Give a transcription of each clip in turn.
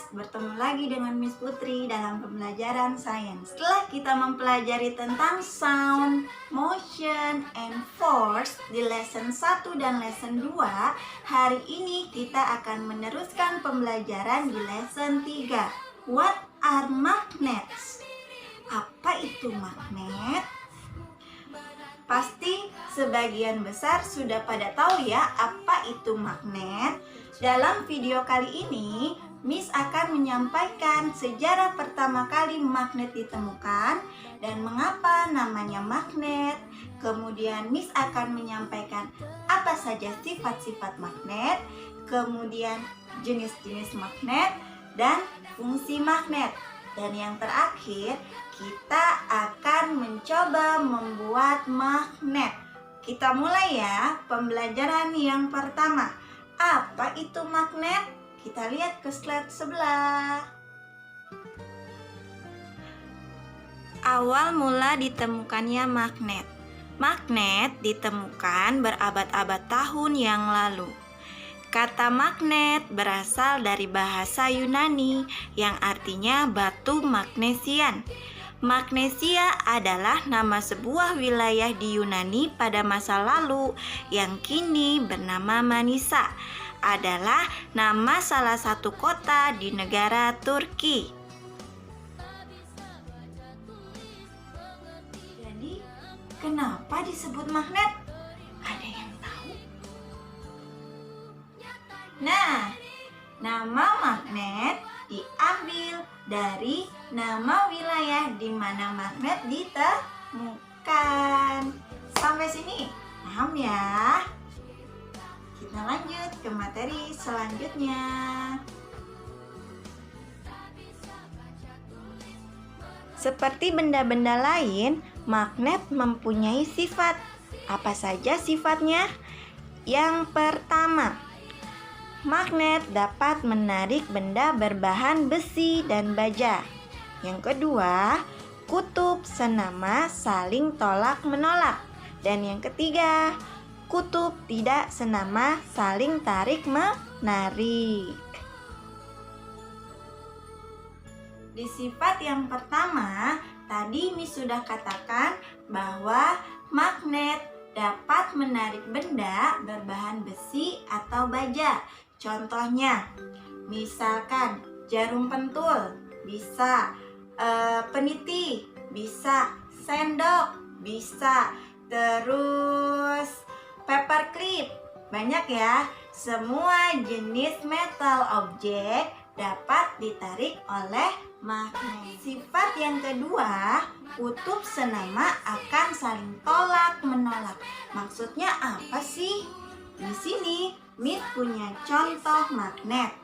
bertemu lagi dengan Miss Putri dalam pembelajaran sains. Setelah kita mempelajari tentang sound, motion, and force di lesson 1 dan lesson 2, hari ini kita akan meneruskan pembelajaran di lesson 3. What are magnets? Apa itu magnet? Pasti sebagian besar sudah pada tahu ya apa itu magnet. Dalam video kali ini, Miss akan menyampaikan sejarah pertama kali magnet ditemukan dan mengapa namanya magnet. Kemudian Miss akan menyampaikan apa saja sifat-sifat magnet, kemudian jenis-jenis magnet dan fungsi magnet. Dan yang terakhir, kita akan mencoba membuat magnet. Kita mulai ya pembelajaran yang pertama. Apa itu magnet? Kita lihat ke slide sebelah. Awal mula ditemukannya magnet. Magnet ditemukan berabad-abad tahun yang lalu. Kata magnet berasal dari bahasa Yunani yang artinya batu magnesian. Magnesia adalah nama sebuah wilayah di Yunani pada masa lalu yang kini bernama Manisa. Adalah nama salah satu kota di negara Turki. Jadi, kenapa disebut magnet? Ada yang tahu? Nah, nama magnet diambil dari nama wilayah di mana magnet ditemukan. Sampai sini paham ya? Kita lanjut ke materi selanjutnya. Seperti benda-benda lain, magnet mempunyai sifat. Apa saja sifatnya? Yang pertama, magnet dapat menarik benda berbahan besi dan baja. Yang kedua, kutub senama saling tolak-menolak. Dan yang ketiga, kutub tidak senama saling tarik-menarik. Di sifat yang pertama, tadi Miss sudah katakan bahwa magnet dapat menarik benda berbahan besi atau baja. Contohnya, misalkan jarum pentul, bisa peniti, bisa sendok, bisa terus paperclip. Banyak ya, semua jenis metal objek dapat ditarik oleh magnet. Sifat yang kedua, kutub senama akan saling tolak-menolak. Maksudnya apa sih? Di sini Miss punya contoh magnet,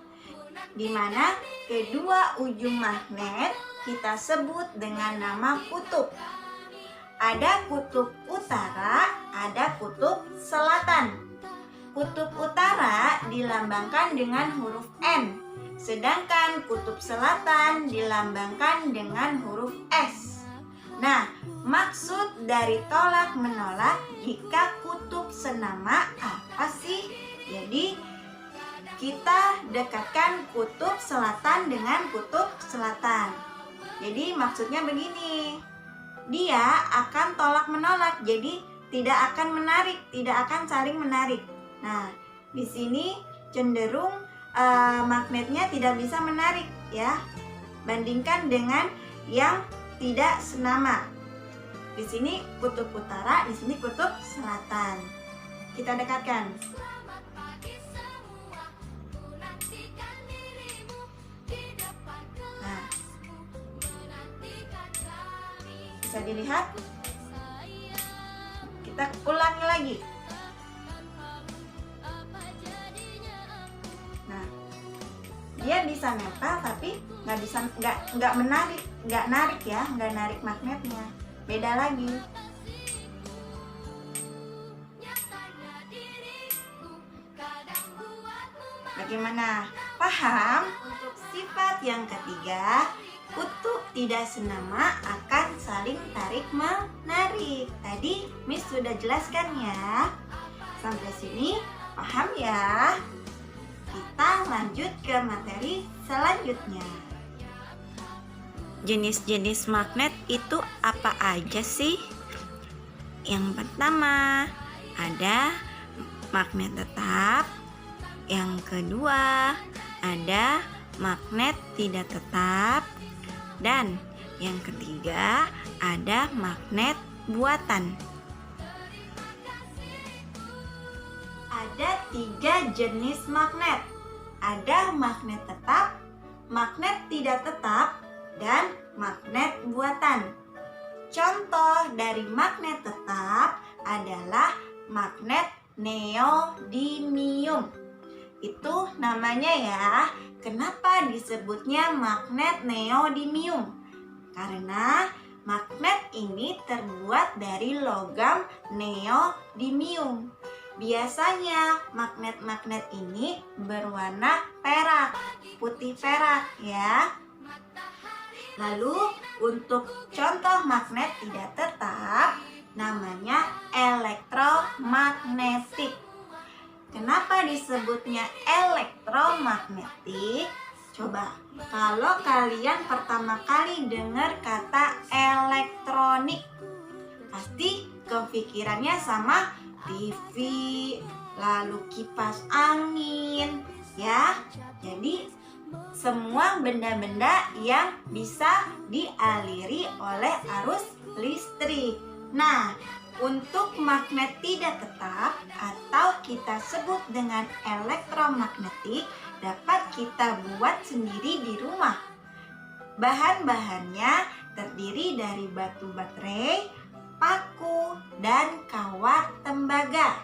di mana kedua ujung magnet kita sebut dengan nama kutub. Ada kutub utara, ada kutub selatan. Kutub utara dilambangkan dengan huruf N, sedangkan kutub selatan dilambangkan dengan huruf S. Nah, maksud dari tolak-menolak jika kutub senama apa sih? Jadi, kita dekatkan kutub selatan dengan kutub selatan. Jadi, maksudnya begini. Dia akan tolak-menolak, jadi tidak akan menarik, tidak akan saling menarik. Nah, di sini cenderung magnetnya tidak bisa menarik ya, bandingkan dengan yang tidak senama. Di sini kutub utara, di sini kutub selatan. Kita dekatkan. Nah, bisa dilihat. Kita ulangi lagi. Nah, dia bisa nempel tapi nggak menarik, nggak narik ya, nggak narik magnetnya. Beda lagi. Bagaimana? Paham? Untuk sifat yang ketiga, kutub tidak senama akan saling tarik-menarik. Tadi Miss sudah jelaskan ya. Sampai sini paham ya? kita lanjut ke materi selanjutnya. Jenis-jenis magnet itu apa aja sih? Yang pertama, ada magnet tetap. Yang kedua, ada magnet tidak tetap. Dan yang ketiga, ada magnet buatan. Ada 3 jenis magnet. Ada magnet tetap, magnet tidak tetap, dan magnet buatan. Contoh dari magnet tetap adalah magnet neodymium. Itu namanya ya. Kenapa disebutnya magnet neodymium? Karena magnet ini terbuat dari logam neodymium. Biasanya magnet-magnet ini berwarna perak, putih perak ya. Lalu untuk contoh magnet tidak tetap namanya elektromagnetik. Kenapa disebutnya elektromagnetik? Coba, kalau kalian pertama kali dengar kata elektronik, pasti kepikirannya sama TV, lalu kipas angin, ya. Jadi semua benda-benda yang bisa dialiri oleh arus listrik. Nah, untuk magnet tidak tetap atau kita sebut dengan elektromagnetik dapat kita buat sendiri di rumah. Bahan-bahannya terdiri dari batu baterai, paku, dan kawat tembaga,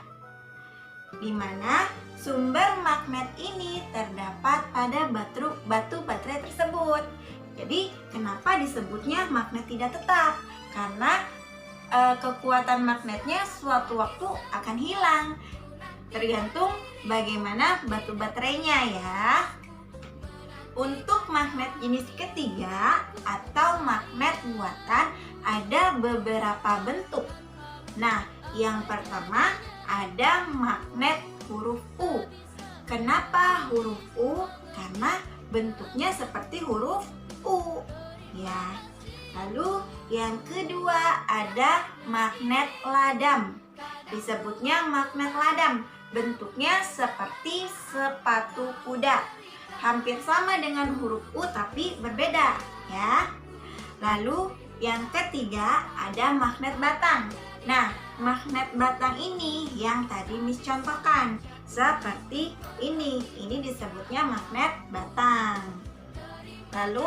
di mana sumber magnet ini terdapat pada batu baterai tersebut. Jadi kenapa disebutnya magnet tidak tetap? Karena kekuatan magnetnya suatu waktu akan hilang, tergantung bagaimana batu baterainya ya. Untuk magnet jenis ketiga atau magnet buatan ada beberapa bentuk. Nah, yang pertama ada magnet huruf U. Kenapa huruf U? Karena bentuknya seperti huruf U ya. Lalu yang kedua ada magnet ladam. Disebutnya magnet ladam. Bentuknya seperti sepatu kuda. Hampir sama dengan huruf U tapi berbeda ya. Lalu yang ketiga ada magnet batang. Nah, magnet batang ini yang tadi Miss contohkan. Seperti ini disebutnya magnet batang. Lalu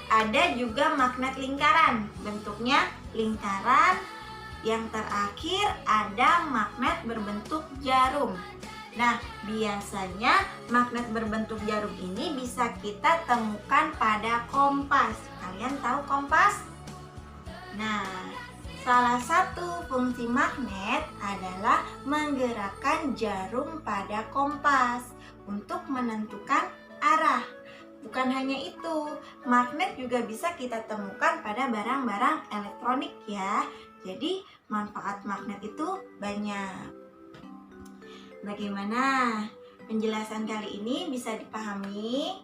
ada juga magnet lingkaran. Bentuknya lingkaran. Yang terakhir ada magnet berbentuk jarum. Nah, biasanya magnet berbentuk jarum ini bisa kita temukan pada kompas. Kalian tahu kompas? Nah, salah satu fungsi magnet adalah menggerakkan jarum pada kompas untuk menentukan arah. Bukan hanya itu, magnet juga bisa kita temukan pada barang-barang elektronik ya. Jadi, manfaat magnet itu banyak. Bagaimana penjelasan kali ini bisa dipahami?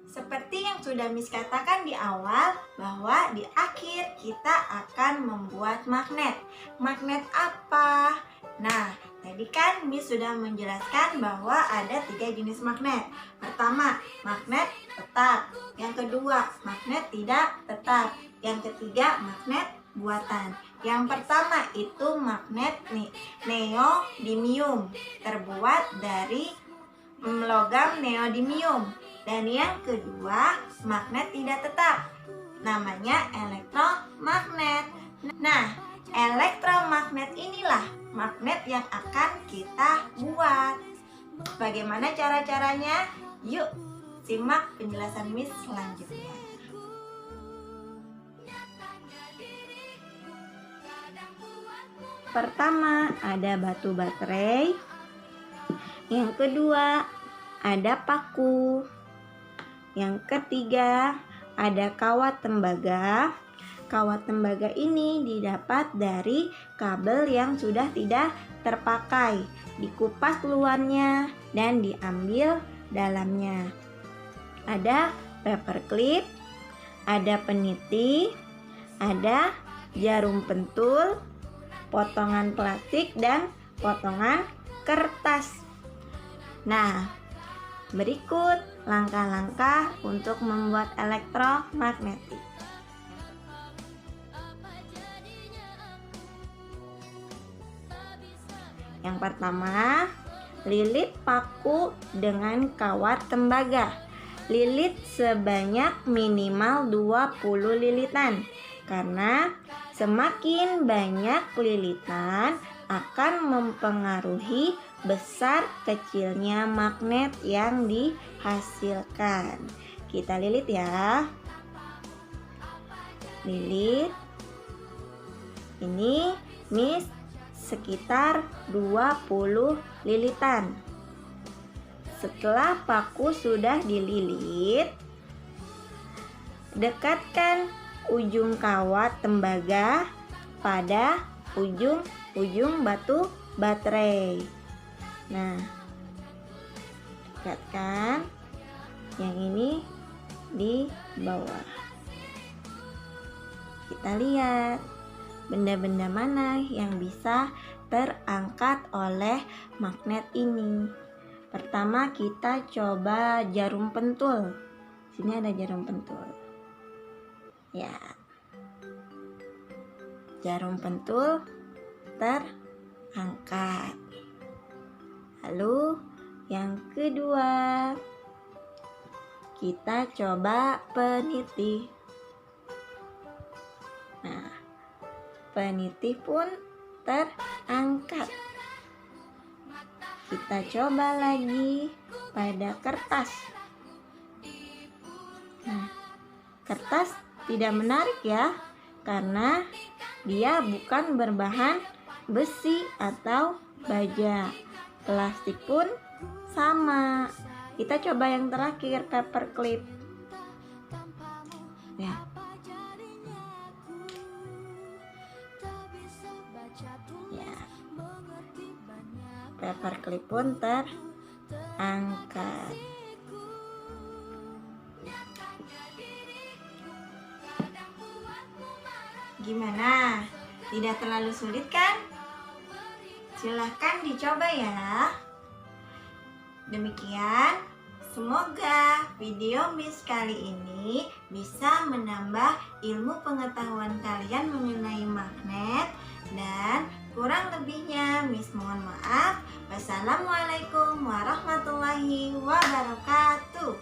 Seperti yang sudah Miss katakan di awal, bahwa di akhir kita akan membuat magnet. Magnet apa? Nah, tadi kan Miss sudah menjelaskan bahwa ada 3 jenis magnet. Pertama, magnet tetap. Yang kedua, magnet tidak tetap. Yang ketiga, magnet buatan. Yang pertama itu magnet neodymium, terbuat dari logam neodymium. Dan yang kedua, magnet tidak tetap, namanya elektromagnet. Nah, elektromagnet inilah magnet yang akan kita buat. Bagaimana cara-caranya? Yuk, simak penjelasan Miss selanjutnya. Pertama ada batu baterai. Yang kedua ada paku. Yang ketiga ada kawat tembaga. Kawat tembaga ini didapat dari kabel yang sudah tidak terpakai. Dikupas luarnya dan diambil dalamnya. Ada paperclip, ada peniti, ada jarum pentul, potongan plastik, dan potongan kertas. Nah, berikut langkah-langkah untuk membuat elektromagnetik. Yang pertama, lilit paku dengan kawat tembaga. Lilit sebanyak minimal 20 lilitan, karena semakin banyak lilitan akan mempengaruhi besar kecilnya magnet yang dihasilkan. Kita lilit ya. Lilit. Ini Miss sekitar 20 lilitan. Setelah paku sudah dililit, dekatkan ujung kawat tembaga pada ujung batu baterai. Nah, dekatkan yang ini di bawah. Kita lihat benda-benda mana yang bisa terangkat oleh magnet ini. Pertama kita coba jarum pentul. Sini ada jarum pentul. Ya. Jarum pentul terangkat. Lalu yang kedua, kita coba peniti. Nah, peniti pun terangkat. Kita coba lagi pada kertas. Nah, kertas tidak menarik ya, karena dia bukan berbahan besi atau baja. Plastik pun sama. Kita coba yang terakhir, paperclip. Ya. Ya. Paperclip pun terangkat. Gimana? Tidak terlalu sulit kan? Silahkan dicoba ya. Demikian, semoga video Miss kali ini bisa menambah ilmu pengetahuan kalian mengenai magnet, dan kurang lebihnya Miss mohon maaf. Wassalamualaikum warahmatullahi wabarakatuh.